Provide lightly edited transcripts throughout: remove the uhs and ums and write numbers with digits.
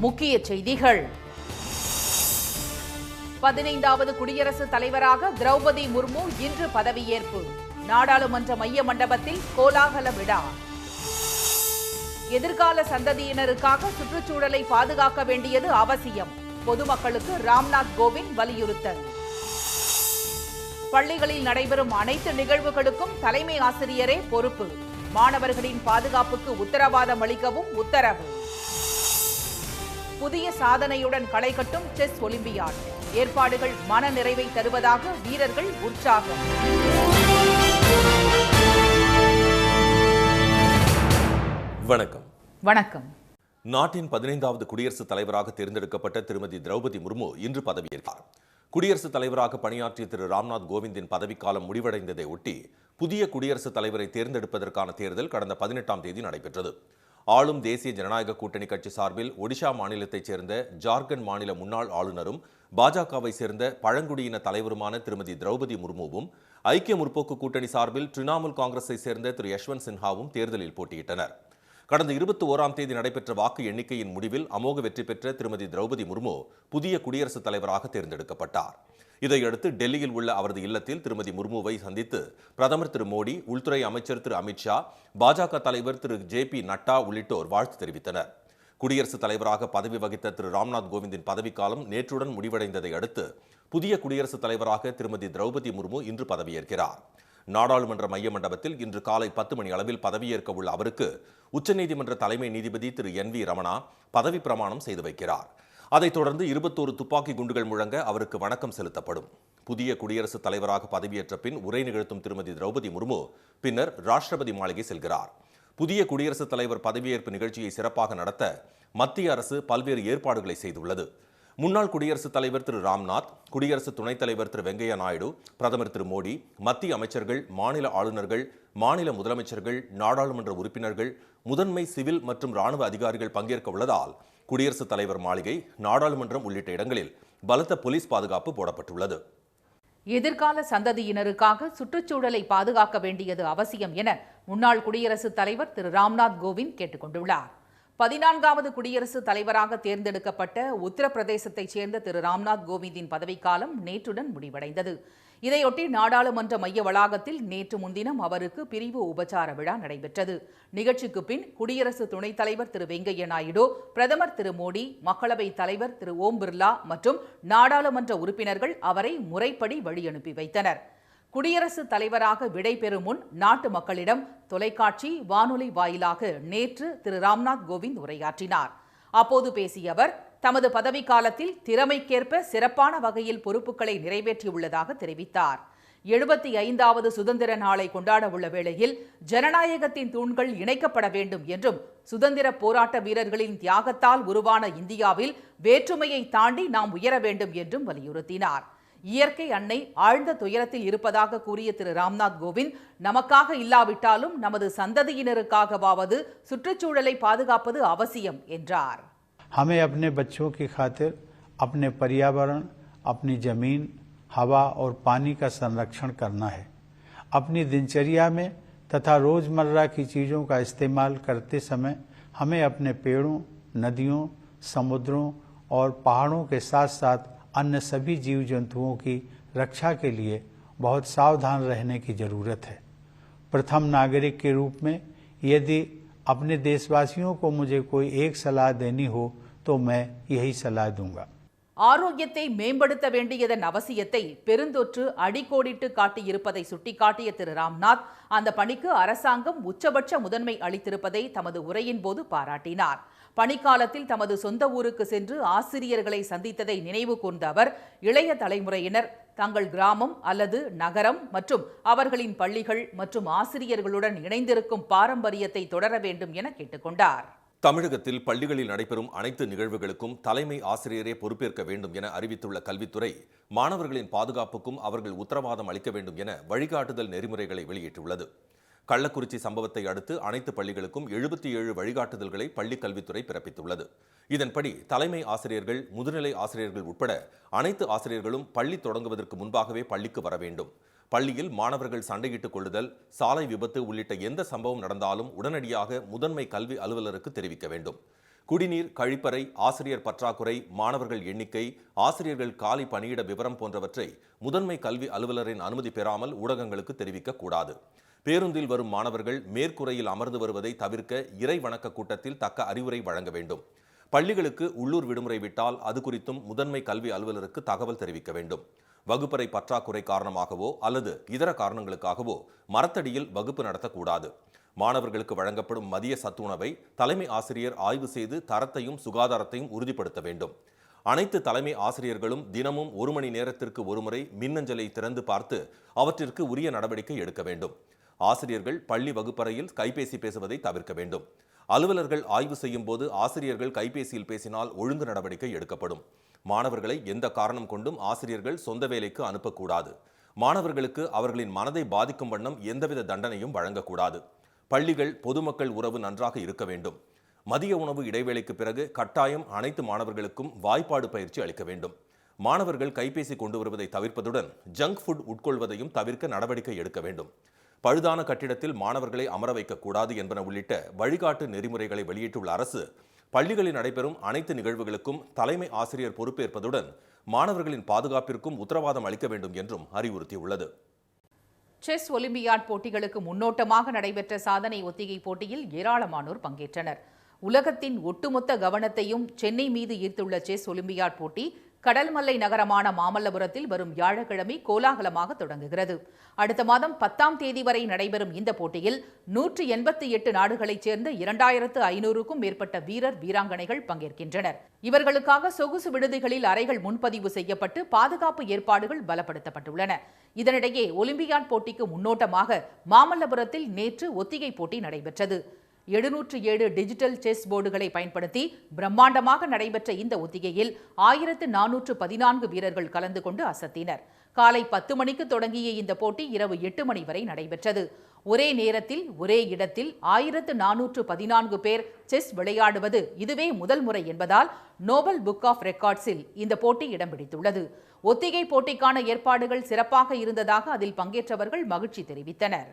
முக்கிய செய்திகள். 15வது குடியரசுத் தலைவராக திரௌபதி முர்மு இன்று பதவியேற்பு. நாடாளுமன்ற மைய மண்டபத்தில் கோலாகல விழா. எதிர்கால சந்ததியினருக்காக சுற்றுச்சூழலை பாதுகாக்க வேண்டியது அவசியம். பொதுமக்களுக்கு ராம்நாத் கோவிந்த் வலியுறுத்தல். பள்ளிகளில் நடைபெறும் அனைத்து நிகழ்வுகளுக்கும் தலைமை ஆசிரியரே பொறுப்பு. மாணவர்களின் பாதுகாப்புக்கு உத்தரவாதம் அளிக்கவும் உத்தரவு. புதிய சாதனையுடன் களை கட்டும் செஸ் ஒலிம்பியாட். ஏற்பாடுகள் மன நிறைவை தருவதாக வீரர்கள் உற்சாகம். வணக்கம். வணக்கம். நாட்டின் 15வது குடியரசுத் தலைவராக தேர்ந்தெடுக்கப்பட்ட திருமதி திரௌபதி முர்மு இன்று பதவியேற்றார். குடியரசுத் தலைவராக பணியாற்றிய திரு ராம்நாத் கோவிந்தின் பதவிக்காலம் முடிவடைந்ததை ஒட்டி புதிய குடியரசுத் தலைவரை தேர்ந்தெடுப்பதற்கான தேர்தல் கடந்த 18ஆம் தேதி நடைபெற்றது. ஆளும் தேசிய ஜனநாயக கூட்டணி கட்சி சார்பில் ஒடிஷா மாநிலத்தைச் சேர்ந்த ஜார்க்கண்ட் மாநில முன்னாள் ஆளுநரும் பாஜகவை சேர்ந்த பழங்குடியின தலைவருமான திருமதி திரௌபதி முர்முவும், ஐக்கிய முற்போக்கு கூட்டணி சார்பில் திரிணாமுல் காங்கிரஸை சேர்ந்த திரு யஷ்வந்த் சின்ஹாவும் தேர்தலில் போட்டியிட்டனர். கடந்த 21ஆம் தேதி நடைபெற்ற வாக்கு எண்ணிக்கையின் முடிவில் அமோக வெற்றி பெற்ற திருமதி திரௌபதி முர்மு புதிய குடியரசுத் தலைவராக தேர்ந்தெடுக்கப்பட்டார். இதையடுத்து டெல்லியில் உள்ள அவரது இல்லத்தில் திருமதி முர்முவை சந்தித்து பிரதமர் திரு மோடி, உள்துறை அமைச்சர் திரு அமித்ஷா, பாஜக தலைவர் திரு ஜே.பி. நட்டா உள்ளிட்டோர் வாழ்த்து தெரிவித்தனர். குடியரசுத் தலைவராக பதவி வகித்த திரு ராம்நாத் கோவிந்தின் பதவிக்காலம் நேற்றுடன் முடிவடைந்ததை அடுத்து புதிய குடியரசுத் தலைவராக திருமதி திரௌபதி முர்மு இன்று பதவியேற்கிறார். நாடாளுமன்ற மைய மண்டபத்தில் இன்று காலை 10 மணி அளவில் பதவியேற்க உள்ள அவருக்கு உச்சநீதிமன்ற தலைமை நீதிபதி திரு என்.வி. ரமணா பதவி பிரமாணம் செய்து வைக்கிறார். அதைத் தொடர்ந்து 21 துப்பாக்கி குண்டுகள் முழங்க அவருக்கு வணக்கம் செலுத்தப்படும். புதிய குடியரசுத் தலைவராக பதவியேற்ற பின் உரை நிகழ்த்தும் திருமதி திரௌபதி முர்மு பின்னர் ராஷ்டிரபதி மாளிகை செல்கிறார். புதிய குடியரசுத் தலைவர் பதவியேற்பு நிகழ்ச்சியை சிறப்பாக நடத்த மத்திய அரசு பல்வேறு ஏற்பாடுகளை செய்துள்ளது. முன்னாள் குடியரசுத் தலைவர் திரு ராம்நாத், குடியரசு துணைத் தலைவர் திரு வெங்கையா நாயுடு, பிரதமர் திரு மோடி, மத்திய அமைச்சர்கள், மாநில ஆளுநர்கள், மாநில முதலமைச்சர்கள், நாடாளுமன்ற உறுப்பினர்கள், முதன்மை சிவில் மற்றும் ராணுவ அதிகாரிகள் பங்கேற்க உள்ளதால் குடியரசுத் தலைவர் மாளிகை, நாடாளுமன்றம் உள்ளிட்ட இடங்களில் பலத்த போலீஸ் பாதுகாப்பு போடப்பட்டுள்ளது. எதிர்கால சந்ததியினருக்காக சுற்றுச்சூழலை பாதுகாக்க வேண்டியது அவசியம் என முன்னாள் குடியரசுத் தலைவர் திரு ராம்நாத் கோவிந்த் கேட்டுக் கொண்டுள்ளார். 14வது குடியரசுத் தலைவராக தேர்ந்தெடுக்கப்பட்ட உத்தரப்பிரதேசத்தைச் சேர்ந்த திரு ராம்நாத் கோவிந்தின் பதவிக்காலம் நேற்றுடன் முடிவடைந்தது. இதையொட்டி நாடாளுமன்ற மைய வளாகத்தில் நேற்று முன்தினம் அவருக்கு பிரிவு உபச்சார விழா நடைபெற்றது. நிகழ்ச்சிக்கு பின் குடியரசு துணைத் தலைவர் திரு வெங்கையா நாயுடு, பிரதமர் திரு மோடி, மக்களவைத் தலைவர் திரு ஓம் பிர்லா மற்றும் நாடாளுமன்ற உறுப்பினர்கள் அவரை முறைப்படி வழியனுப்பி வைத்தனர். குடியரசுத் தலைவராக விடைபெறும் முன் நாட்டு மக்களிடம் தொலைக்காட்சி, வானொலி வாயிலாக நேற்று திரு ராம்நாத் கோவிந்த் உரையாற்றினார். அப்போது பேசிய அவர், தமது பதவிக்காலத்தில் திறமைக்கேற்ப சிறப்பான வகையில் பொறுப்புகளை நிறைவேற்றியுள்ளதாக தெரிவித்தார். 75வது சுதந்திர நாளை கொண்டாட உள்ள வேளையில் ஜனநாயகத்தின் தூண்கள் இணைக்கப்பட வேண்டும் என்றும், சுதந்திர போராட்ட வீரர்களின் தியாகத்தால் உருவான இந்தியாவில் வேற்றுமையை தாண்டி நாம் உயர வேண்டும் என்றும் வலியுறுத்தினார். இயற்கை அன்னை ஆழ்ந்த துயரத்தில் இருப்பதாக கூறிய திரு ராம்நாத் கோவிந்த், நமக்காக இல்லாவிட்டாலும் நமது சந்ததியினருக்காகவாவது சுற்றுச்சூழலை பாதுகாப்பது அவசியம் என்றார். हमें अपने बच्चों की खातिर अपने पर्यावरण, अपनी जमीन, हवा और पानी का संरक्षण करना है. अपनी दिनचर्या में तथा रोजमर्रा की चीजों का इस्तेमाल करते समय हमें अपने पेड़ों, नदियों, समुद्रों और पहाड़ों के साथ साथ अन्य सभी जीव जंतुओं की रक्षा के लिए बहुत सावधान रहने की जरूरत है. प्रथम नागरिक के रूप में यदि अपने देशवासियों को मुझे कोई एक सलाह देनी हो तो मैं यही सलाह दूंगा. ஆரோக்கியத்தை மேம்படுத்த வேண்டியதன் அவசியத்தை பெருந்தொற்று அடிக்கோடிட்டு காட்டியிருப்பதை சுட்டிக்காட்டிய திரு ராம்நாத், அந்த பணிக்கு அரசாங்கம் உச்சபட்ச முதன்மை அளித்திருப்பதை தமது உரையின் போது பாராட்டினார். பணிக்காலத்தில் தமது சொந்த ஊருக்கு சென்று ஆசிரியர்களை சந்தித்ததை நினைவு கூர்ந்த அவர், இளைய தலைமுறையினர் தங்கள் கிராமம் அல்லது நகரம் மற்றும் அவர்களின் பள்ளிகள் மற்றும் ஆசிரியர்களுடன் இணைந்திருக்கும் பாரம்பரியத்தை தொடர வேண்டும் என கேட்டுக்கொண்டார். தமிழகத்தில் பள்ளிகளில் நடைபெறும் அனைத்து நிகழ்வுகளுக்கும் தலைமை ஆசிரியரே பொறுப்பேற்க வேண்டும் என அறிவித்துள்ள கல்வித்துறை, மாணவர்களின் பாதுகாப்புக்கும் அவர்கள் உத்தரவாதம் அளிக்க வேண்டும் என வழிகாட்டுதல் நெறிமுறைகளை வெளியிட்டுள்ளது. கள்ளக்குறிச்சி சம்பவத்தை அடுத்து அனைத்து பள்ளிகளுக்கும் 77 வழிகாட்டுதல்களை பள்ளிக் கல்வித்துறை பிறப்பித்துள்ளது. இதன்படி தலைமை ஆசிரியர்கள், முதுநிலை ஆசிரியர்கள் உட்பட அனைத்து ஆசிரியர்களும் பள்ளி தொடங்குவதற்கு முன்பாகவே பள்ளிக்கு வர வேண்டும். பள்ளியில் மாணவர்கள் சண்டையிட்டுக் கொள்ளுதல், சாலை விபத்து உள்ளிட்ட எந்த சம்பவம் நடந்தாலும் உடனடியாக முதன்மை கல்வி அலுவலருக்கு தெரிவிக்க வேண்டும். குடிநீர், கழிப்பறை, ஆசிரியர் பற்றாக்குறை, மாணவர்கள் எண்ணிக்கை, ஆசிரியர்கள் காலி பணியிட விவரம் போன்றவற்றை முதன்மை கல்வி அலுவலரின் அனுமதி பெறாமல் ஊடகங்களுக்கு தெரிவிக்கக்கூடாது. பேருந்தில் வரும் மாணவர்கள் மேற்கூரையில் அமர்ந்து வருவதை தவிர்க்க இறை வணக்க கூட்டத்தில் தக்க அறிவுரை வழங்க வேண்டும். பள்ளிகளுக்கு உள்ளூர் விடுமுறை விட்டால் அது குறித்தும் முதன்மை கல்வி அலுவலருக்கு தகவல் தெரிவிக்க வேண்டும். வகுப்பறை பற்றாக்குறை காரணமாகவோ அல்லது இதர காரணங்களுக்காகவோ மரத்தடியில் வகுப்பு நடத்தக்கூடாது. மாணவர்களுக்கு வழங்கப்படும் மதிய சத்துணவை தலைமை ஆசிரியர் ஆய்வு செய்து தரத்தையும் சுகாதாரத்தையும் உறுதிப்படுத்த வேண்டும். அனைத்து தலைமை ஆசிரியர்களும் தினமும் 1 மணி நேரத்திற்கு ஒருமுறை மின்னஞ்சலை திறந்து பார்த்து அவற்றிற்கு உரிய நடவடிக்கை எடுக்க வேண்டும். ஆசிரியர்கள் பள்ளி வகுப்பறையில் கைபேசி பேசுவதை தவிர்க்க வேண்டும். அலுவலர்கள் ஆய்வு செய்யும் போது ஆசிரியர்கள் கைபேசியில் பேசினால் ஒழுங்கு நடவடிக்கை எடுக்கப்படும். மாணவர்களை எந்த காரணம் கொண்டும் ஆசிரியர்கள் சொந்த வேலைக்கு அனுப்பக்கூடாது. மாணவர்களுக்கு அவர்களின் மனதை பாதிக்கும் வண்ணம் எந்தவித தண்டனையும் வழங்கக்கூடாது. பள்ளிகள் பொதுமக்கள் உறவு நன்றாக இருக்க வேண்டும். மதிய உணவு இடைவேளைக்கு பிறகு கட்டாயம் அனைத்து மாணவர்களுக்கும் வாய்ப்பாடு பயிற்சி அளிக்க வேண்டும். மாணவர்கள் கைபேசி கொண்டு வருவதை தவிர்ப்பதுடன் ஜங்க் ஃபுட் உட்கொள்வதையும் தவிர்க்க நடவடிக்கை எடுக்க வேண்டும். பழுதான கட்டிடத்தில் மாணவர்களை அமர வைக்கக்கூடாது என்பன உள்ளிட்ட வழிகாட்டு நெறிமுறைகளை வெளியிட்டுள்ள அரசு பள்ளிகளில் நடைபெறும் அனைத்து நிகழ்வுகளுக்கும் தலைமை ஆசிரியர் பொறுப்பேற்பதுடன் மாணவர்களின் பாதுகாப்பிற்கும் உத்தரவாதம் அளிக்க வேண்டும் என்றும் அறிவுறுத்தியுள்ளது. செஸ் ஒலிம்பியாட் போட்டிகளுக்கு முன்னோட்டமாக நடைபெற்ற சாதனை ஒத்திகை போட்டியில் ஏராளமானோர் பங்கேற்றனர். உலகத்தின் ஒட்டுமொத்த கவனத்தையும் சென்னை மீது ஈர்த்துள்ள செஸ் ஒலிம்பியாட் போட்டி கடல்மல்லை நகரமான மாமல்லபுரத்தில் வரும் வியாழக்கிழமை கோலாகலமாக தொடங்குகிறது. அடுத்த மாதம் 10ஆம் தேதி வரை நடைபெறும் இந்த போட்டியில் 188 நாடுகளைச் சேர்ந்த 2500க்கும் மேற்பட்ட வீரர் வீராங்கனைகள் பங்கேற்கின்றனர். இவர்களுக்காக சொகுசு விடுதிகளில் அறைகள் முன்பதிவு செய்யப்பட்டு பாதுகாப்பு ஏற்பாடுகள் பலப்படுத்தப்பட்டுள்ளன. இதனிடையே ஒலிம்பியாட் போட்டிக்கு முன்னோட்டமாக மாமல்லபுரத்தில் நேற்று ஒத்திகை போட்டி நடைபெற்றது. 707 டிஜிட்டல் செஸ் போர்டுகளை பயன்படுத்தி பிரம்மாண்டமாக நடைபெற்ற இந்த ஒத்திகையில் 1414 வீரர்கள் கலந்து கொண்டு அசத்தினர். காலை 10 மணிக்கு தொடங்கிய இந்த போட்டி இரவு 8 மணி வரை நடைபெற்றது. ஒரே நேரத்தில் ஒரே இடத்தில் 1414 பேர் செஸ் விளையாடுவது இதுவே முதல் முறை என்பதால் நோபல் புக் ஆஃப் ரெக்கார்ட்ஸில் இந்த போட்டி இடம் பிடித்துள்ளது. ஒத்திகை போட்டிக்கான ஏற்பாடுகள் சிறப்பாக இருந்ததாக அதில் பங்கேற்றவர்கள் மகிழ்ச்சி தெரிவித்தனர்.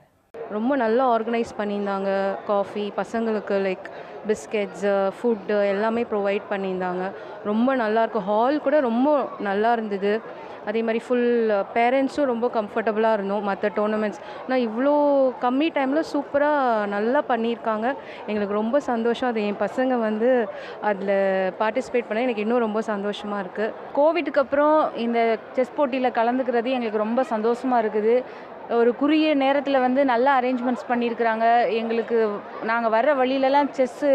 ரொம்ப நல்லா ஆர்கனைஸ் பண்ணியிருந்தாங்க. காஃபி, பசங்களுக்கு லைக் பிஸ்கெட்ஸு, ஃபுட்டு எல்லாமே ப்ரொவைட் பண்ணியிருந்தாங்க. ரொம்ப நல்லாயிருக்கும். ஹால் கூட ரொம்ப நல்லா இருந்தது. அதே மாதிரி ஃபுல் பேரண்ட்ஸும் ரொம்ப கம்ஃபர்டபுளாக இருந்தோம். மற்ற டோர்னமெண்ட்ஸ் ஆனால் இவ்வளோ கம்மி டைமில் சூப்பராக நல்லா பண்ணியிருக்காங்க. எங்களுக்கு ரொம்ப சந்தோஷம். அது என் பசங்க அதில் பார்ட்டிசிபேட் பண்ண எனக்கு இன்னும் ரொம்ப சந்தோஷமாக இருக்குது. கோவிட்டுக்கு அப்புறம் இந்த செஸ் போட்டியில் கலந்துக்கிறது எங்களுக்கு ரொம்ப சந்தோஷமாக இருக்குது. ஒரு குறுகிய நேரத்தில் நல்ல அரேஞ்ச்மெண்ட்ஸ் பண்ணியிருக்கிறாங்க. எங்களுக்கு நாங்கள் வர்ற வழியிலலாம் செஸ்ஸு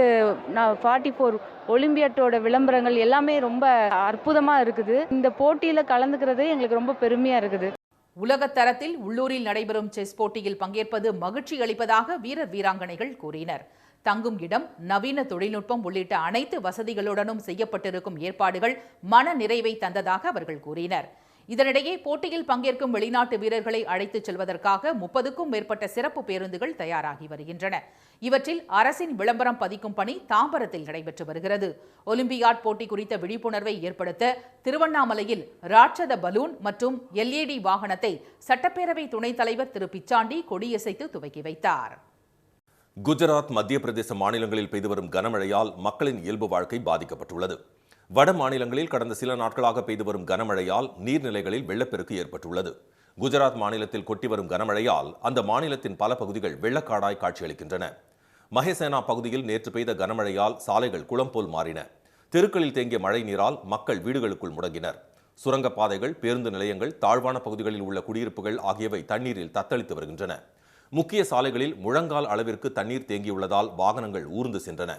44 ஒலிம்பியாட்டோட விளம்பரங்கள் எல்லாமே ரொம்ப அற்புதமாக இருக்குது. இந்த போட்டியில் கலந்துக்கிறது எங்களுக்கு ரொம்ப பெருமையாக இருக்குது. உலகத்தரத்தில் உள்ளூரில் நடைபெறும் செஸ் போட்டியில் பங்கேற்பது மகிழ்ச்சி அளிப்பதாக வீரர் வீராங்கனைகள் கூறினர். தங்கும் இடம், நவீன தொழில்நுட்பம் உள்ளிட்ட அனைத்து வசதிகளுடனும் செய்யப்பட்டிருக்கும் ஏற்பாடுகள் மன நிறைவை தந்ததாக அவர்கள் கூறினர். இதனிடையே போட்டியில் பங்கேற்கும் வெளிநாட்டு வீரர்களை அழைத்துச் செல்வதற்காக 30க்கும் மேற்பட்ட சிறப்பு பேருந்துகள் தயாராகி வருகின்றன. இவற்றில் அரசின் விளம்பரம் பதிக்கும் பணி தாம்பரத்தில் நடைபெற்று வருகிறது. ஒலிம்பியாட் போட்டி குறித்த விழிப்புணர்வை ஏற்படுத்த திருவண்ணாமலையில் ராட்சத பலூன் மற்றும் LED வாகனத்தை சட்டப்பேரவை துணைத் தலைவர் திரு பிச்சாண்டி கொடியசைத்து துவக்கி வைத்தார். குஜராத், மத்திய பிரதேச மாநிலங்களில் பெய்து வரும் கனமழையால் மக்களின் இயல்பு வாழ்க்கை பாதிக்கப்பட்டுள்ளது. வட மாநிலங்களில் கடந்த சில நாட்களாக பெய்து வரும் கனமழையால் நீர்நிலைகளில் வெள்ளப்பெருக்கு ஏற்பட்டுள்ளது. குஜராத் மாநிலத்தில் கொட்டி வரும் கனமழையால் அந்த மாநிலத்தின் பல பகுதிகள் வெள்ளக்காடாய் காட்சியளிக்கின்றன. மகேசேனா பகுதியில் நேற்று பெய்த கனமழையால் சாலைகள் குளம் போல் மாறின. தெருக்களில் தேங்கிய மழை நீரால் மக்கள் வீடுகளுக்குள் முடங்கினர். சுரங்கப்பாதைகள், பேருந்து நிலையங்கள், தாழ்வான பகுதிகளில் உள்ள குடியிருப்புகள் ஆகியவை தண்ணீரில் தத்தளித்து வருகின்றன. முக்கிய சாலைகளில் முழங்கால் அளவிற்கு தண்ணீர் தேங்கியுள்ளதால் வாகனங்கள் ஊர்ந்து சென்றன.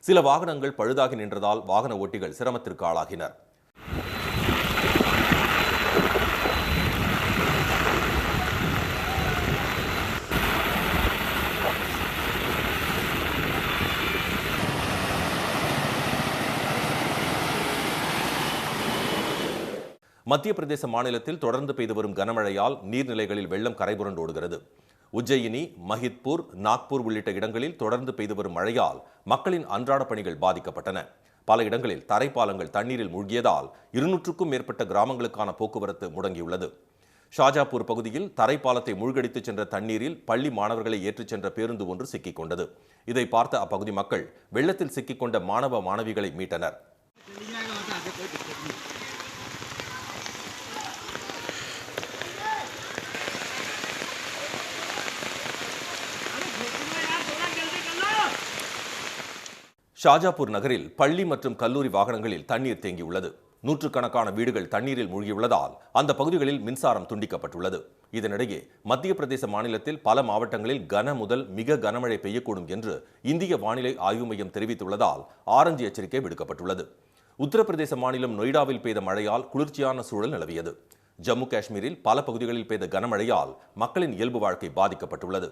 சில வாகனங்கள் பழுதாகி நின்றதால் வாகன ஓட்டிகள் சிரமத்திற்கு ஆளாகினர். மத்திய பிரதேச மாநிலத்தில் தொடர்ந்து பெய்து வரும் கனமழையால் நீர்நிலைகளில் வெள்ளம் கரைபுரண்டு ஓடுகிறது. உஜ்ஜயினி, மஹித்பூர், நாக்பூர் உள்ளிட்ட இடங்களில் தொடர்ந்து பெய்து வரும் மழையால் மக்களின் அன்றாட பணிகள் பாதிக்கப்பட்டன. பல இடங்களில் தரைப்பாலங்கள் தண்ணீரில் மூழ்கியதால் 200க்கும் மேற்பட்ட கிராமங்களுக்கான போக்குவரத்து முடங்கியுள்ளது. ஷாஜாப்பூர் பகுதியில் தரைப்பாலத்தை மூழ்கடித்துச் சென்ற தண்ணீரில் பள்ளி மாணவர்களை ஏற்றிச் சென்ற பேருந்து ஒன்று சிக்கிக் கொண்டது. இதை பார்த்த அப்பகுதி மக்கள் வெள்ளத்தில் சிக்கிக்கொண்ட மாணவ மாணவிகளை மீட்டனர். ஷாஜாப்பூர் நகரில் பள்ளி மற்றும் கல்லூரி வாகனங்களில் தண்ணீர் தேங்கியுள்ளது. நூற்றுக்கணக்கான வீடுகள் தண்ணீரில் மூழ்கியுள்ளதால் அந்த பகுதிகளில் மின்சாரம் துண்டிக்கப்பட்டுள்ளது. இதனிடையே மத்திய பிரதேச மாநிலத்தில் பல மாவட்டங்களில் கன முதல் மிக கனமழை பெய்யக்கூடும் என்று இந்திய வானிலை ஆய்வு மையம் தெரிவித்துள்ளதால் ஆரஞ்சு எச்சரிக்கை விடுக்கப்பட்டுள்ளது. உத்தரப்பிரதேச மாநிலம் நொய்டாவில் பெய்த மழையால் குளிர்ச்சியான சூழல் நிலவியது. ஜம்மு காஷ்மீரில் பல பகுதிகளில் பெய்த கனமழையால் மக்களின் இயல்பு வாழ்க்கை பாதிக்கப்பட்டுள்ளது.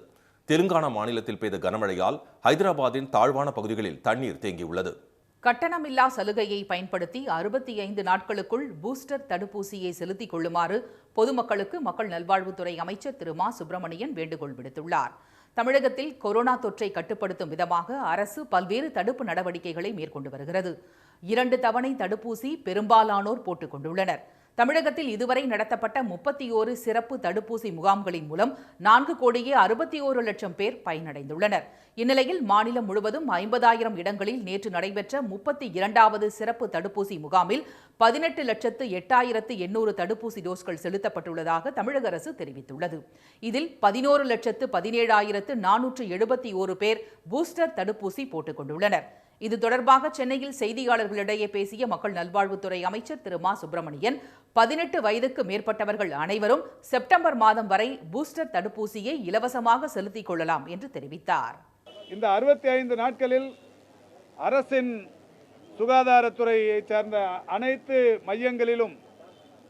தெலுங்கானா மாநிலத்தில் பெய்த கனமழையால் ஹைதராபாத்தின் தாழ்வான பகுதிகளில் தண்ணீர் தேங்கியுள்ளது. கட்டணமில்லா சலுகையை பயன்படுத்தி 65 நாட்களுக்குள் பூஸ்டர் தடுப்பூசியை செலுத்திக் கொள்ளுமாறு பொதுமக்களுக்கு மக்கள் நல்வாழ்வுத்துறை அமைச்சர் திரு மா சுப்பிரமணியன் வேண்டுகோள் விடுத்துள்ளார். தமிழகத்தில் கொரோனா தொற்றை கட்டுப்படுத்தும் விதமாக அரசு பல்வேறு தடுப்பு நடவடிக்கைகளை மேற்கொண்டு வருகிறது. 2 தவணை தடுப்பூசி பெரும்பாலானோர் போட்டுக் கொண்டுள்ளனர். தமிழகத்தில் இதுவரை நடத்தப்பட்ட 31 சிறப்பு தடுப்பூசி முகாம்களின் மூலம் 4,61,00,000 பேர் பயனடைந்துள்ளனர். இந்நிலையில் மாநிலம் முழுவதும் 50,000 இடங்களில் நேற்று நடைபெற்ற 32வது சிறப்பு தடுப்பூசி முகாமில் 18,08,800 தடுப்பூசி டோஸ்கள் செலுத்தப்பட்டுள்ளதாக தமிழக அரசு தெரிவித்துள்ளது. இதில் 11,17,471 பேர் பூஸ்டர் தடுப்பூசி போட்டுக் கொண்டுள்ளனர். இது தொடர்பாக சென்னையில் செய்தியாளர்களிடையே பேசிய மக்கள் நல்வாழ்வுத்துறை அமைச்சர் திரு மா சுப்பிரமணியன் 18 வயதுக்கு மேற்பட்டவர்கள் அனைவரும் செப்டம்பர் மாதம் வரை பூஸ்டர் தடுப்பூசியை இலவசமாக செலுத்திக் கொள்ளலாம் என்று தெரிவித்தார். இந்த 65 நாட்களில் அரசின் சுகாதாரத்துறையை சார்ந்த அனைத்து மையங்களிலும்,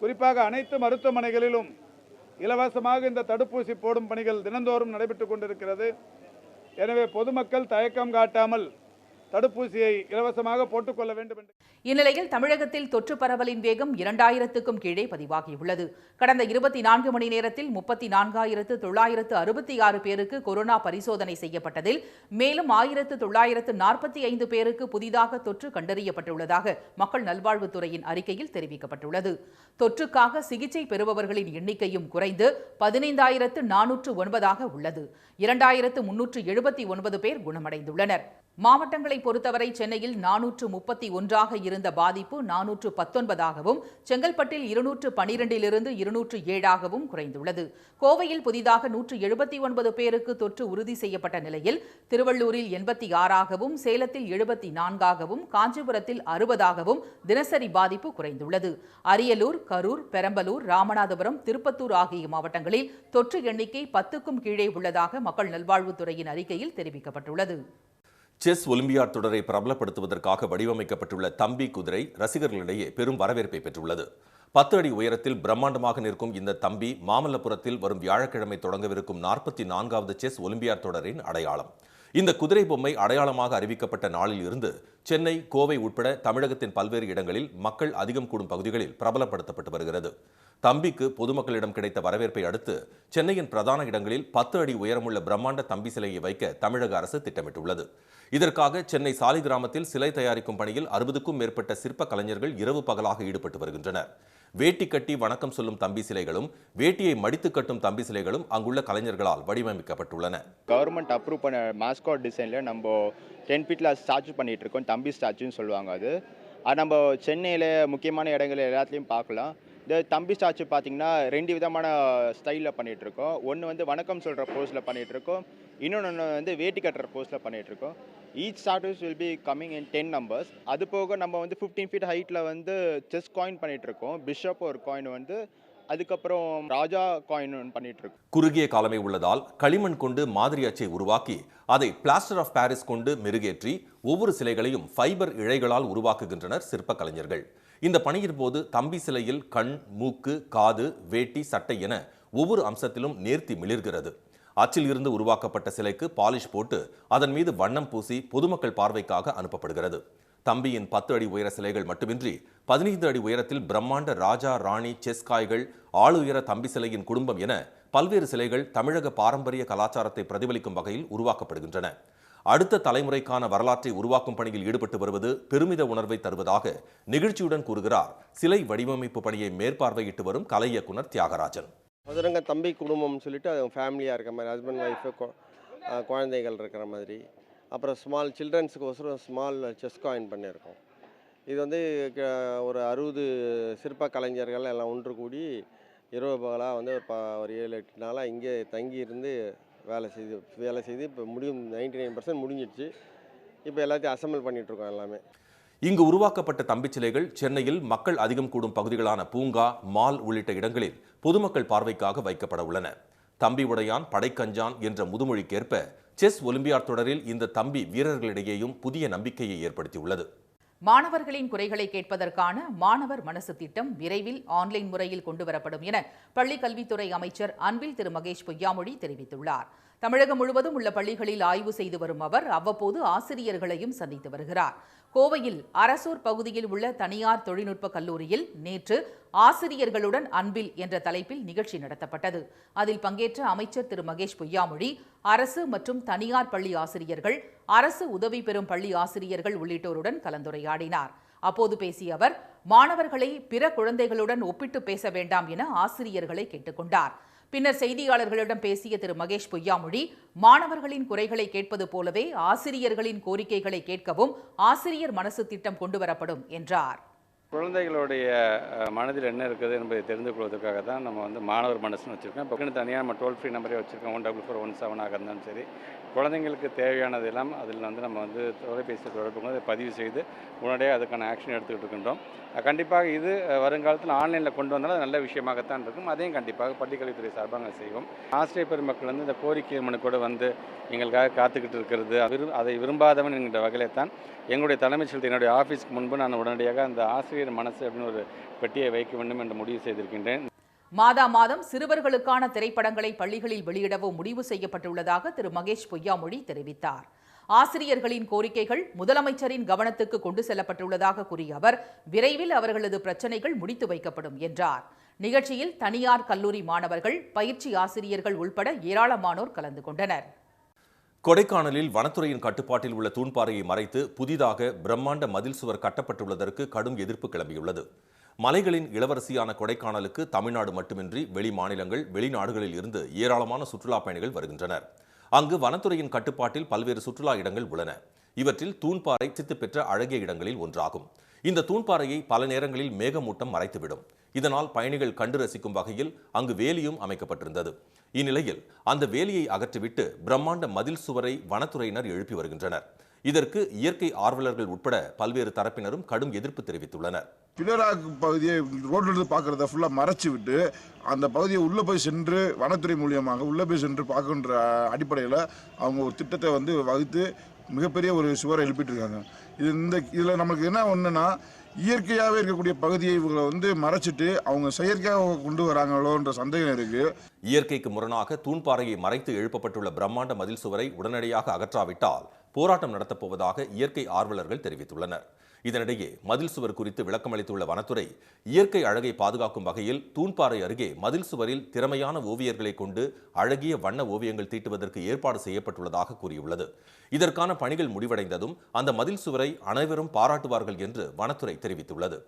குறிப்பாக அனைத்து மருத்துவமனைகளிலும் இலவசமாக இந்த தடுப்பூசி போடும் பணிகள் தினந்தோறும் நடைபெற்றுக் கொண்டிருக்கிறது. எனவே பொதுமக்கள் தயக்கம் காட்டாமல் தடுப்பூசியை இலவசமாக போட்டுக்கொள்ள வேண்டும் என்று. இந்நிலையில் தமிழகத்தில் தொற்று பரவலின் வேகம் 2000க்கும் கீழே பதிவாகியுள்ளது. கடந்த 24 மணி நேரத்தில் 34,966 பேருக்கு கொரோனா பரிசோதனை செய்யப்பட்டதில் மேலும் 1,945 பேருக்கு புதிதாக தொற்று கண்டறியப்பட்டுள்ளதாக மக்கள் நல்வாழ்வுத்துறையின் அறிக்கையில் தெரிவிக்கப்பட்டுள்ளது. தொற்றுக்காக சிகிச்சை பெறுபவர்களின் எண்ணிக்கையும் குறைந்து 15,409 உள்ளது. 2,379 பேர் குணமடைந்துள்ளனர். மாவட்டங்களை பொறுத்தவரை சென்னையில் 431 இருந்த பாதிப்பு 419 செங்கல்பட்டில் 212 207 குறைந்துள்ளது. கோவையில் புதிதாக 179 பேருக்கு தொற்று உறுதி செய்யப்பட்ட நிலையில் திருவள்ளூரில் 86 சேலத்தில் 74 காஞ்சிபுரத்தில் 60 தினசரி பாதிப்பு குறைந்துள்ளது. அரியலூர், கரூர், பெரம்பலூர், ராமநாதபுரம், திருப்பத்தூர் ஆகிய மாவட்டங்களில் தொற்று எண்ணிக்கை 10க்கும் கீழே உள்ளதாக மக்கள் நல்வாழ்வுத்துறையின் அறிக்கையில் தெரிவிக்கப்பட்டுள்ளது. செஸ் ஒலிம்பியாட் தொடரை பிரபலப்படுத்துவதற்காக வடிவமைக்கப்பட்டுள்ள தம்பி குதிரை ரசிகர்களிடையே பெரும் வரவேற்பை பெற்றுள்ளது. 10 அடி உயரத்தில் பிரம்மாண்டமாக நிற்கும் இந்த தம்பி மாமல்லபுரத்தில் வரும் வியாழக்கிழமை தொடங்கவிருக்கும் 44வது செஸ் ஒலிம்பியாட் தொடரின் அடையாளம். இந்த குதிரை பொம்மை அடையாளமாக அறிவிக்கப்பட்ட நாளில் இருந்து சென்னை, கோவை உட்பட தமிழகத்தின் பல்வேறு இடங்களில் மக்கள் அதிகம் கூடும் பகுதிகளில் பிரபலப்படுத்தப்பட்டு வருகிறது. தம்பிக்கு பொதுமக்களிடம் கிடைத்த வரவேற்பை அடுத்து சென்னையின் பிரதான இடங்களில் 10 அடி உயரமுள்ள பிரம்மாண்ட தம்பி சிலையை வைக்க தமிழக அரசு திட்டமிட்டுள்ளது. இதற்காக சென்னை சாலிகிராமத்தில் சிலை தயாரிக்கும் பணியில் 60க்கும் மேற்பட்ட சிற்ப கலைஞர்கள் இரவு பகலாக ஈடுபட்டு வருகின்றனர். வேட்டி கட்டி வணக்கம் சொல்லும் தம்பி சிலைகளும், வேட்டியை மடித்து கட்டும் தம்பி சிலைகளும் அங்குள்ள கலைஞர்களால் வடிவமைக்கப்பட்டுள்ளன. கவர்மெண்ட் அப்ரூவ் பண்ண மாஸ்காட் டிசைன்ல நம்ம 10 ஃபீட்ல ஸ்டாச்சு பண்ணிட்டு இருக்கோம். தம்பி ஸ்டாச்சுன்னு சொல்லுவாங்க. அது நம்ம சென்னையில் முக்கியமான இடங்கள் எல்லாத்துலேயும் பார்க்கலாம். இந்த தம்பி ஸ்டாச்சு பார்த்தீங்கன்னா 2 விதமான ஸ்டைலில் பண்ணிகிட்டு இருக்கோம். ஒன்று வந்து வணக்கம் சொல்கிற போஸில் பண்ணிகிட்டு இருக்கோம். இன்னொன்று வந்து வேட்டி கட்டுற போஸில் பண்ணிகிட்டு இருக்கோம். Each statues will be coming in 10 numbers. அது போக நம்ம வந்து 15 ஃபீட் ஹைட்டில் வந்து செஸ் காயின் பண்ணிகிட்டு இருக்கோம். பிஷப் ஒரு காயின் வந்து, அதுக்கப்புறம் ராஜா காயின் பண்ணிட்டு இருக்கோம். குறுகிய காலமே உள்ளதால் களிமண் கொண்டு மாதிரி அச்சை உருவாக்கி அதை பிளாஸ்டர் ஆஃப் பாரிஸ் கொண்டு மெருகேற்றி ஒவ்வொரு சிலைகளையும் ஃபைபர் இழைகளால் உருவாக்குகின்றனர் சிற்ப கலைஞர்கள். இந்த பணியின் போது தம்பி சிலையில் கண், மூக்கு, காது, வேட்டி, சட்டை என ஒவ்வொரு அம்சத்திலும் நேர்த்தி மிளிர்கிறது. அச்சில் இருந்து உருவாக்கப்பட்ட சிலைக்கு பாலிஷ் போட்டு அதன் மீது வண்ணம் பூசி பொதுமக்கள் பார்வைக்காக அனுப்பப்படுகிறது. தம்பியின் 10 அடி உயர சிலைகள் மட்டுமின்றி 15 அடி உயரத்தில் பிரம்மாண்ட ராஜா, ராணி, செஸ் காய்கள், ஆளுயர தம்பி சிலையின் குடும்பம் என பல்வேறு சிலைகள் தமிழக பாரம்பரிய கலாச்சாரத்தை பிரதிபலிக்கும் வகையில் உருவாக்கப்படுகின்றன. அடுத்த தலைமுறைக்கான வரலாற்றை உருவாக்கும் பணியில் ஈடுபட்டு வருவது பெருமித உணர்வை தருவதாக நிகழ்ச்சியுடன் கூறுகிறார் சிலை வடிவமைப்பு பணியை மேற்பார்வையிட்டு வரும் கலை இயக்குனர் தியாகராஜன். மதுரங்க தம்பி குடும்பம்னு சொல்லிட்டு அது ஃபேமிலியாக இருக்கிற மாதிரி, ஹஸ்பண்ட் ஒய்ஃபு குழந்தைகள் இருக்கிற மாதிரி. அப்புறம் ஸ்மால் சில்ட்ரன்ஸுக்கு ஸ்மால் செஸ் காயின் பண்ணியிருக்கோம். இது வந்து ஒரு 60 சிற்ப கலைஞர்கள் எல்லாம் ஒன்று கூடி இரவு பகலாக வந்து ஒரு 7-8 நாளாக இங்கே தங்கி இருந்து வேலை செய்து இப்போ 99% முடிஞ்சிடுச்சு. இப்போ எல்லாத்தையும் அசம்பிள் பண்ணிகிட்ருக்கோம் எல்லாமே. இங்கு உருவாக்கப்பட்ட தம்பிச் சிலைகள் சென்னையில் மக்கள் அதிகம் கூடும் பகுதிகளான பூங்கா, மால் உள்ளிட்ட இடங்களில் பொதுமக்கள் பார்வைக்காக வைக்கப்பட உள்ளன. தம்பி உடையான் படைக்கஞ்சான் என்ற முதுமொழிக்கேற்ப செஸ் ஒலிம்பியாட் தொடரில் இந்த தம்பி வீரர்களிடையேயும் புதிய நம்பிக்கையை ஏற்படுத்தியுள்ளது. மாணவர்களின் குறைகளை கேட்பதற்கான மாணவர் மனசு திட்டம் விரைவில் ஆன்லைன் முறையில் கொண்டுவரப்படும் என பள்ளிக் கல்வித்துறை அமைச்சர் அன்பில் திரு மகேஷ் பொய்யாமொழி தெரிவித்துள்ளார். தமிழகம் முழுவதும் உள்ள பள்ளிகளில் ஆய்வு செய்து வரும் அவர் அவ்வப்போது ஆசிரியர்களையும் சந்தித்து வருகிறார். கோவையில் அரசூர் பகுதியில் உள்ள தனியார் தொழில்நுட்ப கல்லூரியில் நேற்று ஆசிரியர்களுடன் அன்பில் என்ற தலைப்பில் நிகழ்ச்சி நடத்தப்பட்டது. அதில் பங்கேற்ற அமைச்சர் திரு மகேஷ் பொய்யாமொழி அரசு மற்றும் தனியார் பள்ளி ஆசிரியர்கள், அரசு உதவி பெறும் பள்ளி ஆசிரியர்கள் உள்ளிட்டோருடன் கலந்துரையாடினார். அப்போது பேசிய அவர் மாணவர்களை பிற குழந்தைகளுடன் ஒப்பிட்டு பேச வேண்டாம் என ஆசிரியர்களை கேட்டுக்கொண்டார். பின்னர் செய்தியாளர்களிடம் பேசிய திரு மகேஷ் பொய்யாமொழி மாணவர்களின் குறைகளை கேட்பது போலவே ஆசிரியர்களின் கோரிக்கைகளை கேட்கவும் ஆசிரியர் மனசு திட்டம் கொண்டுவரப்படும் என்றார். குழந்தைகளுடைய மனதில் என்ன இருக்குது என்பதை தெரிந்து கொள்வதற்காக தான் நம்ம வந்து மாணவர் மனசுன்னு வச்சுருக்கோம். இப்போ தனியாக நம்ம டோல் ஃப்ரீ நம்பரே வச்சுருக்கோம். 14417 இருந்தாலும் சரி, குழந்தைங்களுக்கு தேவையானதெல்லாம் அதில் வந்து நம்ம வந்து தொலைபேசி தொடர்பு அதை பதிவு செய்து உடனடியாக அதுக்கான ஆக்ஷன் எடுத்துக்கிட்டு இருக்கின்றோம். கண்டிப்பாக இது வருங்காலத்தில் ஆன்லைனில் கொண்டு வந்தாலும் நல்ல விஷயமாகத்தான் இருக்கும். அதையும் கண்டிப்பாக பள்ளிக்கல்வித்துறை சார்பாக செய்வோம். ஆசிரியர் பெருமக்கள் வந்து இந்த கோரிக்கை மனு கூட வந்து எங்களுக்காக காத்துக்கிட்டு இருக்கிறது, அதை விரும்பாதவன் என்கிற வகையிலே தான் எங்களுடைய தலைமைச் செயலர் என்னுடைய ஆஃபீஸ்க்கு முன்பு நான் உடனடியாக அந்த ஆசிரியர் மனசு அப்படின்னு ஒரு பெட்டியை வைக்க வேண்டும் என்று முடிவு செய்திருக்கின்றேன். மாதம் சிறுவர்களுக்கான திரைப்படங்களை பள்ளிகளில் வெளியிடவும் முடிவு செய்யப்பட்டுள்ளதாக திரு மகேஷ் பொய்யாமொழி தெரிவித்தார். ஆசிரியர்களின் கோரிக்கைகள் முதலமைச்சரின் கவனத்துக்கு கொண்டு செல்லப்பட்டுள்ளதாக கூறிய அவர் விரைவில் அவர்களது பிரச்சினைகள் முடித்து வைக்கப்படும் என்றார். நிகழ்ச்சியில் தனியார் கல்லூரி மாணவர்கள், பயிற்சி ஆசிரியர்கள் உள்பட ஏராளமானோர் கலந்து கொண்டனர். கொடைக்கானலில் வனத்துறையின் கட்டுப்பாட்டில் உள்ள தூண்பாறையை மறைத்து புதிதாக பிரம்மாண்ட மதில் சுவர் கட்டப்பட்டுள்ளதற்கு கடும் எதிர்ப்பு கிளம்பியுள்ளது. மலைகளின் இளவரசியான கொடைக்கானலுக்கு தமிழ்நாடு மட்டுமின்றி வெளி மாநிலங்கள், வெளிநாடுகளில் இருந்து ஏராளமான சுற்றுலா பயணிகள் வருகின்றனர். அங்கு வனத்துறையின் கட்டுப்பாட்டில் பல்வேறு சுற்றுலா இடங்கள் உள்ளன. இவற்றில் தூண்பாறை சித்து பெற்ற அழகிய இடங்களில் ஒன்றாகும். இந்த தூண்பாறையை பல நேரங்களில் மேகமூட்டம் மறைத்துவிடும். இதனால் பயணிகள் கண்டு ரசிக்கும் வகையில் அங்கு வேலியும் அமைக்கப்பட்டிருந்தது. இந்நிலையில் அந்த வேலியை அகற்றிவிட்டு பிரம்மாண்ட மதில் சுவரை வனத்துறையினர் எழுப்பி வருகின்றனர். இதற்கு இயற்கை ஆர்வலர்கள் உட்பட பல்வேறு தரப்பினரும் கடும் எதிர்ப்பு தெரிவித்துள்ளனர். பின்னராக்கு பகுதியை ரோட்டிலிருந்து பார்க்கறத ஃபுல்லாக மறைச்சி விட்டு அந்த பகுதியை உள்ளே போய் சென்று வனத்துறை மூலியமாக உள்ளே போய் சென்று பார்க்கின்ற அடிப்படையில் அவங்க ஒரு திட்டத்தை வந்து வகுத்து மிகப்பெரிய ஒரு சுவரை எழுப்பிட்டு இருக்காங்க. இதில் நமக்கு என்ன ஒன்றுனா, இயற்கையாகவே இருக்கக்கூடிய பகுதியை இவங்களை வந்து மறைச்சிட்டு அவங்க செயற்கையாக கொண்டு வராங்களோன்ற சந்தேகம் இருக்கு. இயற்கைக்கு முரணாக தூண்பாறையை மறைத்து எழுப்பப்பட்டுள்ள பிரம்மாண்ட மதில் சுவரை உடனடியாக அகற்றாவிட்டால் போராட்டம் நடத்தப்போவதாக இயற்கை ஆர்வலர்கள் தெரிவித்துள்ளனர். இதனிடையே மதில் சுவர் குறித்து விளக்கமளித்துள்ள வனத்துறை, இயற்கை அழகை பாதுகாக்கும் வகையில் தூண்பாறை அருகே மதில் சுவரில் திறமையான ஓவியர்களை கொண்டு அழகிய வண்ண ஓவியங்கள் தீட்டுவதற்கு ஏற்பாடு செய்யப்பட்டுள்ளதாக கூறியுள்ளது. இதற்கான பணிகள் முடிவடைந்ததும் அந்த மதில் சுவரை அனைவரும் பாராட்டுவார்கள் என்று வனத்துறை தெரிவித்துள்ளது.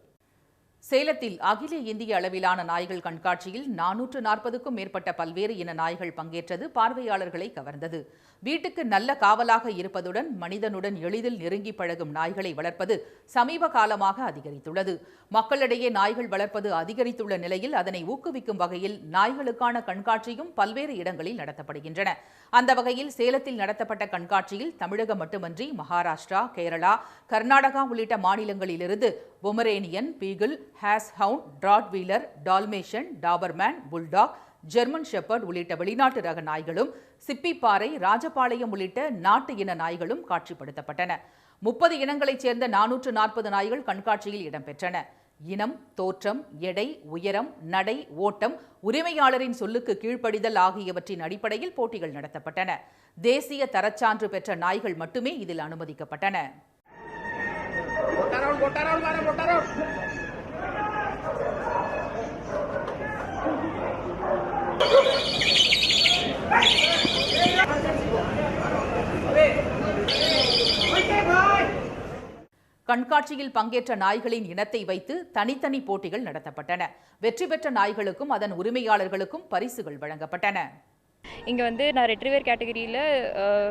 சேலத்தில் அகில இந்திய அளவிலான நாய்கள் கண்காட்சியில் 440க்கும் மேற்பட்ட பல்வேறு இன நாய்கள் பங்கேற்றது பார்வையாளர்களை கவர்ந்தது. வீட்டுக்கு நல்ல காவலாக இருப்பதுடன் மனிதனுடன் எளிதில் நெருங்கி பழகும் நாய்களை வளர்ப்பது சமீப காலமாக அதிகரித்துள்ளது. மக்களிடையே நாய்கள் வளர்ப்பது அதிகரித்துள்ள நிலையில் அதனை ஊக்குவிக்கும் வகையில் நாய்களுக்கான கண்காட்சியும் பல்வேறு இடங்களில் நடத்தப்படுகின்றன. அந்த வகையில் சேலத்தில் நடத்தப்பட்ட கண்காட்சியில் தமிழகம் மட்டுமன்றி மகாராஷ்டிரா, கேரளா, கர்நாடகா உள்ளிட்ட மாநிலங்களிலிருந்து Pomeranian, beagle, has hound, Rottweiler, Dalmatian, Dobermann, bulldog, German shepherd உள்ளிட்ட வெளிநாட்டு ரக நாய்களும், சிப்பிப்பாறை, ராஜபாளையம் உள்ளிட்ட நாட்டு இன நாய்களும் காட்சிப்படுத்தப்பட்டன. 30 இனங்களைச் சேர்ந்த 440 நாய்கள் கண்காட்சியில் இடம்பெற்றன. இனம், தோற்றம், எடை, உயரம், நடை, ஓட்டம், உரிமையாளரின் சொல்லுக்கு கீழ்ப்படிதல் ஆகியவற்றின் அடிப்படையில் போட்டிகள் நடத்தப்பட்டன. தேசிய தரச்சான்று பெற்ற நாய்கள் மட்டுமே இதில் அனுமதிக்கப்பட்டன. கண்காட்சியில் பங்கேற்ற நாய்களின் இனத்தை வைத்து தனித்தனி போட்டிகள் நடத்தப்பட்டன. வெற்றி பெற்ற நாய்களுக்கும் அதன் உரிமையாளர்களுக்கும் பரிசுகள் வழங்கப்பட்டன. இங்கே வந்து நான் ரெட்ரிவர் கேட்டகரியில்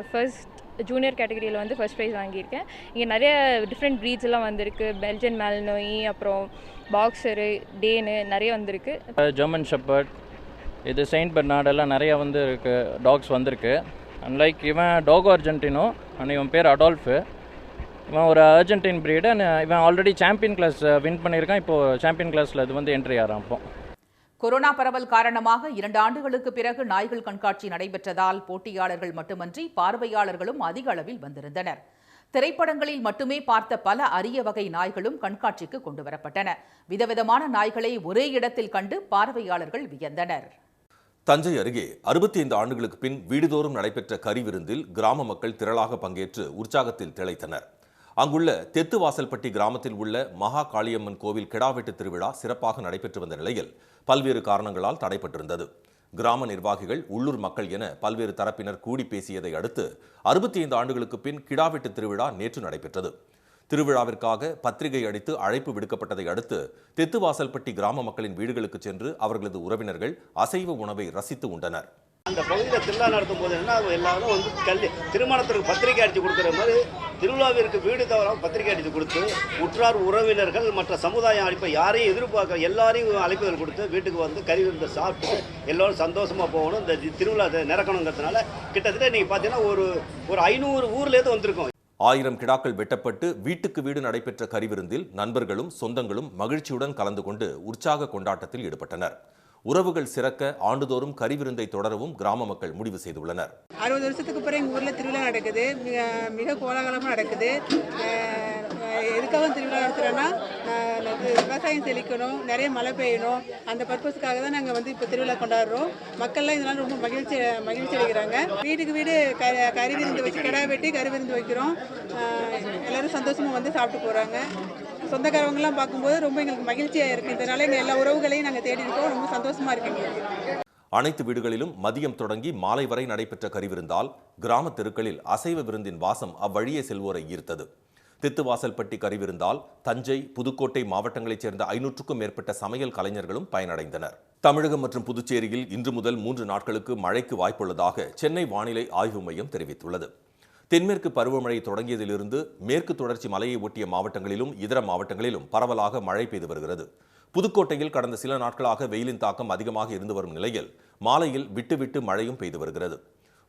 ஃபர்ஸ்ட் ஜூனியர் கேட்டகரியில் வந்து ஃபர்ஸ்ட் ப்ரைஸ் வாங்கியிருக்கேன். இங்கே நிறைய டிஃப்ரெண்ட் ப்ரீட்ஸ் எல்லாம் வந்திருக்கு. பெல்ஜியன் மேல்னோயி, அப்புறம் பாக்ஸரு, டேனு நிறைய வந்திருக்கு. ஜெர்மன் ஷெப்பர்ட், இது செயின்ட் பெர்னார்ட் எல்லாம் நிறைய வந்து இருக்கு டாக்ஸ் வந்திருக்கு. அன்லைக் இவன் டோகோ அர்ஜென்டினோ, இவன் பேர் அடால்ஃபு. இவன் ஒரு அர்ஜென்டின் ப்ரீடு. இவன் ஆல்ரெடி சாம்பியன் கிளாஸ் வின் பண்ணியிருக்கான். இப்போது சாம்பியன் கிளாஸில் இது வந்து என்ட்ரி ஆகிறான். இப்போ கொரோனா பரவல் காரணமாக 2 ஆண்டுகளுக்கு பிறகு நாய்கள் கண்காட்சி நடைபெற்றதால் போட்டியாளர்கள் மட்டுமன்றி பார்வையாளர்களும் அதிக அளவில் வந்திருந்தனர். திரைப்படங்களில் மட்டுமே பார்த்த பல அரிய வகை நாய்களும் கண்காட்சிக்கு கொண்டுவரப்பட்டன. விதவிதமான நாய்களை ஒரே இடத்தில் கண்டு பார்வையாளர்கள் வியந்தனர். தஞ்சை அருகே 65 ஆண்டுகளுக்கு பின் வீடுதோறும் நடைபெற்ற கறி விருந்தில் கிராம மக்கள் திரளாக பங்கேற்று உற்சாகத்தில் திளைத்தனர். அங்குள்ள தெத்துவாசல்பட்டி கிராமத்தில் உள்ள மகா காளியம்மன் கோவில் கிடாவெட்டு திருவிழா சிறப்பாக நடைபெற்று வந்த நிலையில் பல்வேறு காரணங்களால் தடைப்பட்டிருந்தது. கிராம நிர்வாகிகள், உள்ளூர் மக்கள் என பல்வேறு தரப்பினர் கூடி பேசியதை அடுத்து 65 ஆண்டுகளுக்கு பின் கிடாவெட்டு திருவிழா நேற்று நடைபெற்றது. திருவிழாவிற்காக பத்திரிகை அடித்து அழைப்பு விடுக்கப்பட்டதை அடுத்து தெத்துவாசல்பட்டி கிராம மக்களின் வீடுகளுக்கு சென்று அவர்களது உறவினர்கள் அசைவ உணவை ரசித்து உண்டனர். அந்த பகுதியில் திருவிழா நடத்தும் போது என்ன எல்லாரும் வந்து திருமணத்திற்கு பத்திரிகை அடித்து கொடுக்குற மாதிரி திருவிழாவிற்கு வீடு தவறாமல் பத்திரிகை அடித்து கொடுத்து உற்றார் உறவினர்கள் மற்ற சமுதாயம் அழைப்பை யாரையும் எதிர்பார்க்க எல்லாரையும் அழைப்புகள் கொடுத்து வீட்டுக்கு வந்து கறி விருந்து சாப்பிட்டு எல்லோரும் சந்தோஷமாக போகணும். இந்த திருவிழா நிரக்கணுங்கிறதுனால கிட்டத்தட்ட நீங்கள் பார்த்தீங்கன்னா ஒரு 500 ஊர்லேருந்து வந்திருக்கோம். 1000 கிடாக்கள் வெட்டப்பட்டு வீட்டுக்கு வீடு நடைபெற்ற கறிவிருந்தில் நண்பர்களும் சொந்தங்களும் மகிழ்ச்சியுடன் கலந்து கொண்டு உற்சாக கொண்டாட்டத்தில் ஈடுபட்டனர். உறவுகள் சிறக்க ஆண்டுதோறும் கறிவிருந்தை தொடரவும் கிராம மக்கள் முடிவு செய்துள்ளனர். 60 வருஷத்துக்கு பிறகு எங்கள் ஊரில் திருவிழா நடக்குது. மிக கோலாகலமாக நடக்குது. எதுக்காக திருவிழா நடத்துகிறோன்னா விவசாயம் செழிக்கணும், நிறைய மழை பெய்யணும். அந்த பர்பஸ்க்காக தான் நாங்கள் வந்து இப்போ திருவிழா கொண்டாடுறோம். மக்கள்லாம் இதனால் ரொம்ப மகிழ்ச்சி அடைகிறாங்க. வீட்டுக்கு வீடு கறி விருந்து வச்சு கிடா வெட்டி கறி விருந்து வைக்கிறோம். எல்லோரும் சந்தோஷமாக வந்து சாப்பிட்டு போகிறாங்க. சொந்தக்காரவங்களாம் பார்க்கும்போது ரொம்ப எங்களுக்கு மகிழ்ச்சியாக இருக்குது. இதனால் எங்கள் எல்லா உறவுகளையும் நாங்கள் தேடி இருக்கோம். ரொம்ப சந்தோஷமாக இருக்குங்க. அனைத்து வீடுகளிலும் மதியம் தொடங்கி மாலை வரை நடைபெற்ற கறிவிருந்தால் கிராம தெருக்களில் அசைவ விருந்தின் வாசம் அவ்வழியே செல்வோரை ஈர்த்தது. தெத்துவாசல்பட்டி கறிவிருந்தால் தஞ்சை, புதுக்கோட்டை மாவட்டங்களைச் சேர்ந்த 500க்கும் மேற்பட்ட சமையல் கலைஞர்களும் பயனடைந்தனர். தமிழகம் மற்றும் புதுச்சேரியில் இன்று முதல் 3 நாட்களுக்கு மழைக்கு வாய்ப்புள்ளதாக சென்னை வானிலை ஆய்வு மையம் தெரிவித்துள்ளது. தென்மேற்கு பருவமழை தொடங்கியதிலிருந்து மேற்கு தொடர்ச்சி மலையை ஒட்டிய மாவட்டங்களிலும் இதர மாவட்டங்களிலும் பரவலாக மழை பெய்து வருகிறது. புதுக்கோட்டையில் கடந்த சில நாட்களாக வெயிலின் தாக்கம் அதிகமாக இருந்து வரும் நிலையில் மாலையில் விட்டு மழையும் பெய்து வருகிறது.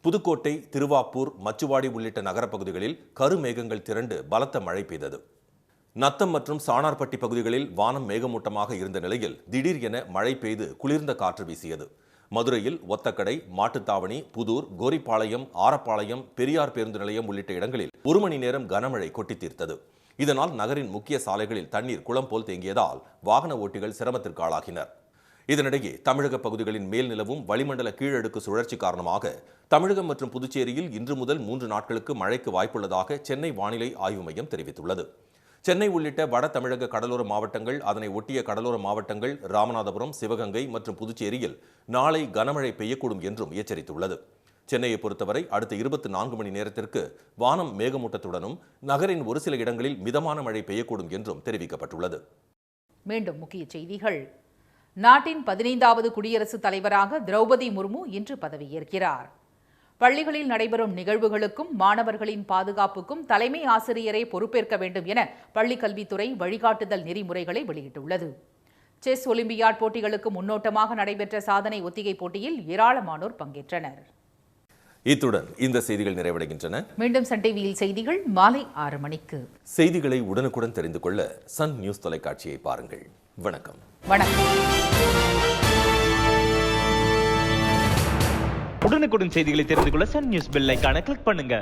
புதுக்கோட்டை, திருவாப்பூர், மச்சுவாடி உள்ளிட்ட நகரப்பகுதிகளில் கருமேகங்கள் திரண்டு பலத்த மழை பெய்தது. நத்தம் மற்றும் சாணார்பட்டி பகுதிகளில் வானம் மேகமூட்டமாக இருந்த நிலையில் திடீர் என மழை பெய்து குளிர்ந்த காற்று வீசியது. மதுரையில் ஒத்தக்கடை, மாட்டுத்தாவணி, புதூர், கோரிப்பாளையம், ஆரப்பாளையம், பெரியார் பேருந்து நிலையம் உள்ளிட்ட இடங்களில் 1 மணி நேரம் கனமழை கொட்டி தீர்த்தது. இதனால் நகரின் முக்கிய சாலைகளில் தண்ணீர் குளம் போல் தேங்கியதால் வாகன ஓட்டிகள் சிரமத்திற்கு ஆளாகினர். இதனிடையே தமிழக பகுதிகளின் மேல் நிலவும் வளிமண்டல கீழடுக்கு சுழற்சி காரணமாக தமிழகம் மற்றும் புதுச்சேரியில் இன்று முதல் 3 நாட்களுக்கு மழைக்கு வாய்ப்புள்ளதாக சென்னை வானிலை ஆய்வு மையம் தெரிவித்துள்ளது. சென்னை உள்ளிட்ட வட தமிழக கடலோர மாவட்டங்கள், அதனை ஒட்டிய கடலோர மாவட்டங்கள், ராமநாதபுரம், சிவகங்கை மற்றும் புதுச்சேரியில் நாளை கனமழை பெய்யக்கூடும் என்றும் எச்சரித்துள்ளது. சென்னையை பொறுத்தவரை அடுத்த 24 மணி நேரத்திற்கு வானம் மேகமூட்டத்துடனும் நகரின் ஒரு சில இடங்களில் மிதமான மழை பெய்யக்கூடும் என்றும் தெரிவிக்கப்பட்டுள்ளது. மீண்டும் முக்கிய செய்திகள். நாட்டின் 15வது குடியரசுத் தலைவராக திரௌபதி முர்மு இன்று பதவியேற்கிறார். பள்ளிகளில் நடைபெறும் நிகழ்வுகளுக்கும் மாணவர்களின் பாதுகாப்புக்கும் தலைமை ஆசிரியரே பொறுப்பேற்க வேண்டும் என பள்ளிக்கல்வித்துறை வழிகாட்டுதல் நெறிமுறைகளை வெளியிட்டுள்ளது. செஸ் ஒலிம்பியாட் போட்டிகளுக்கு முன்னோட்டமாக நடைபெற்ற சாதனை ஒத்திகை போட்டியில் ஏராளமானோர் பங்கேற்றனர். இத்துடன் இந்த செய்திகள் நிறைவடைகின்றன. மீண்டும் சன் டிவியில் செய்திகள் மாலை 6 மணிக்கு. செய்திகளை உடனுக்குடன் தெரிந்து கொள்ள சன் நியூஸ் தொலைக்காட்சியை பாருங்கள். வணக்கம். உடனுக்குடன் செய்திகளை தெரிந்து கொள்ள சன் நியூஸ் பெல் ஐகானை கிளிக் பண்ணுங்க.